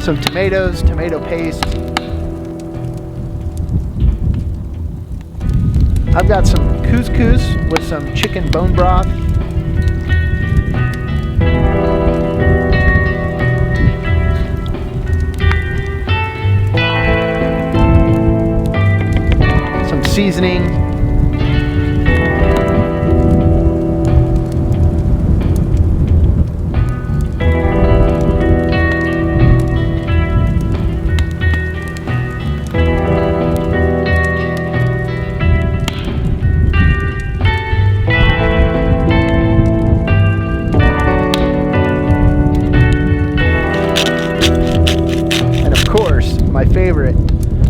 some tomatoes, tomato paste. I've got some couscous with some chicken bone broth. Some seasoning. My favorite,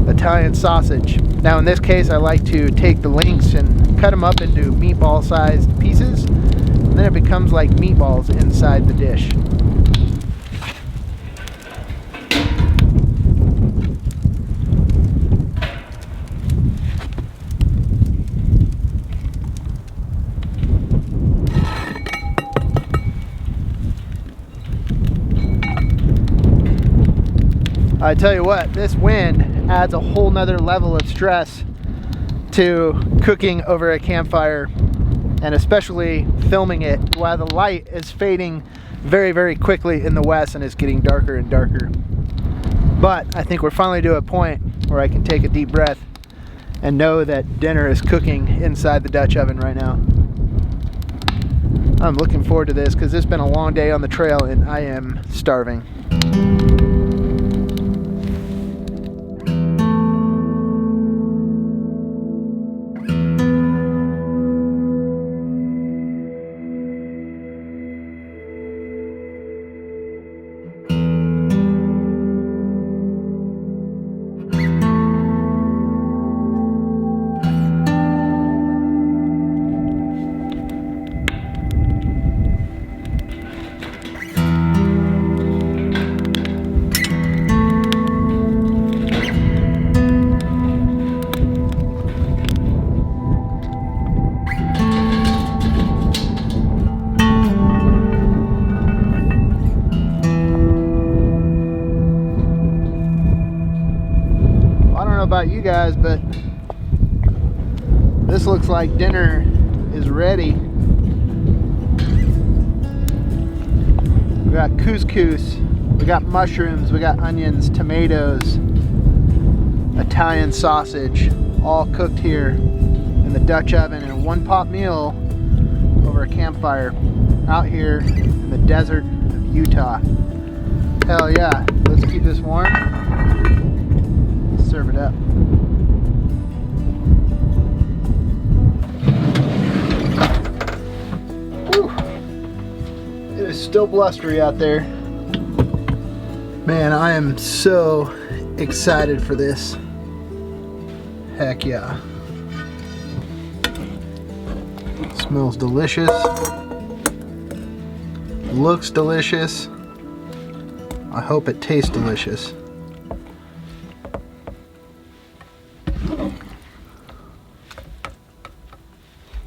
Italian sausage. Now in this case I like to take the links and cut them up into meatball sized pieces, and then it becomes like meatballs inside the dish. I tell you what, this wind adds a whole nother level of stress to cooking over a campfire, and especially filming it while the light is fading very, very quickly in the west and it's getting darker and darker. But I think we're finally to a point where I can take a deep breath and know that dinner is cooking inside the Dutch oven right now. I'm looking forward to this because it's been a long day on the trail and I am starving. About you guys, but this looks like dinner is ready. We got couscous, we got mushrooms, we got onions, tomatoes, Italian sausage, all cooked here in the Dutch oven in a one-pot meal over a campfire out here in the desert of Utah. Hell yeah, let's keep this warm. Serve it up. Whew. It is still blustery out there. Man, I am so excited for this. Heck yeah. Smells delicious. Looks delicious. I hope it tastes delicious.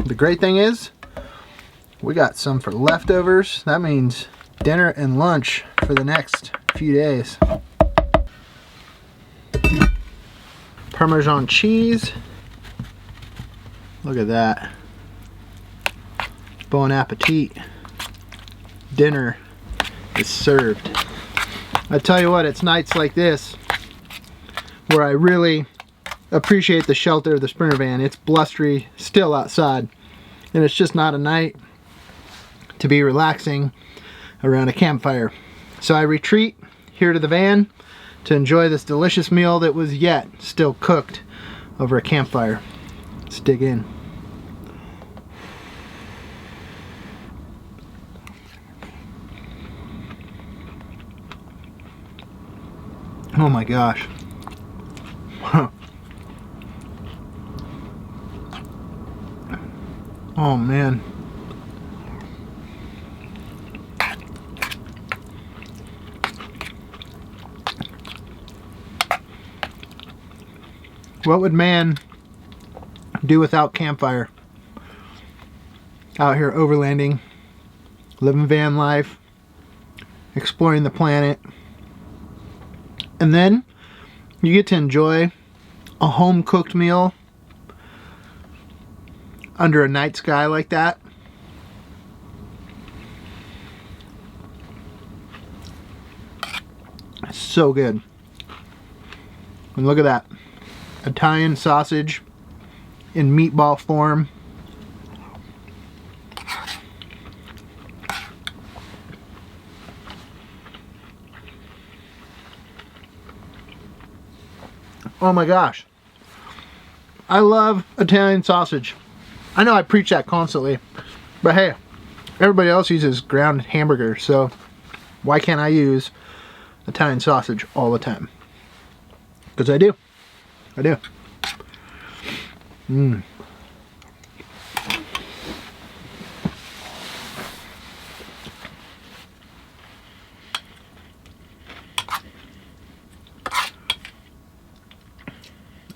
The great thing is, we got some for leftovers. That means dinner and lunch for the next few days. Parmesan cheese. Look at that. Bon appetit. Dinner is served. I tell you what, it's nights like this where I really appreciate the shelter of the Sprinter van. It's blustery still outside, and it's just not a night to be relaxing around a campfire. So I retreat here to the van to enjoy this delicious meal that was yet still cooked over a campfire. Let's dig in. Oh my gosh. Oh man. What would man do without campfire? Out here overlanding, living van life, exploring the planet. And then you get to enjoy a home-cooked meal under a night sky like that. It's so good. And look at that. Italian sausage in meatball form. Oh my gosh. I love Italian sausage. I know I preach that constantly, but hey, everybody else uses ground hamburger, so why can't I use Italian sausage all the time? Because I do. I do. Mmm.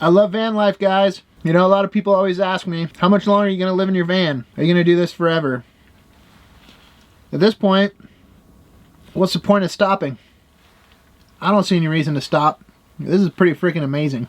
I love van life, guys. You know, a lot of people always ask me, how much longer are you going to live in your van? Are you going to do this forever? At this point, what's the point of stopping? I don't see any reason to stop. This is pretty freaking amazing.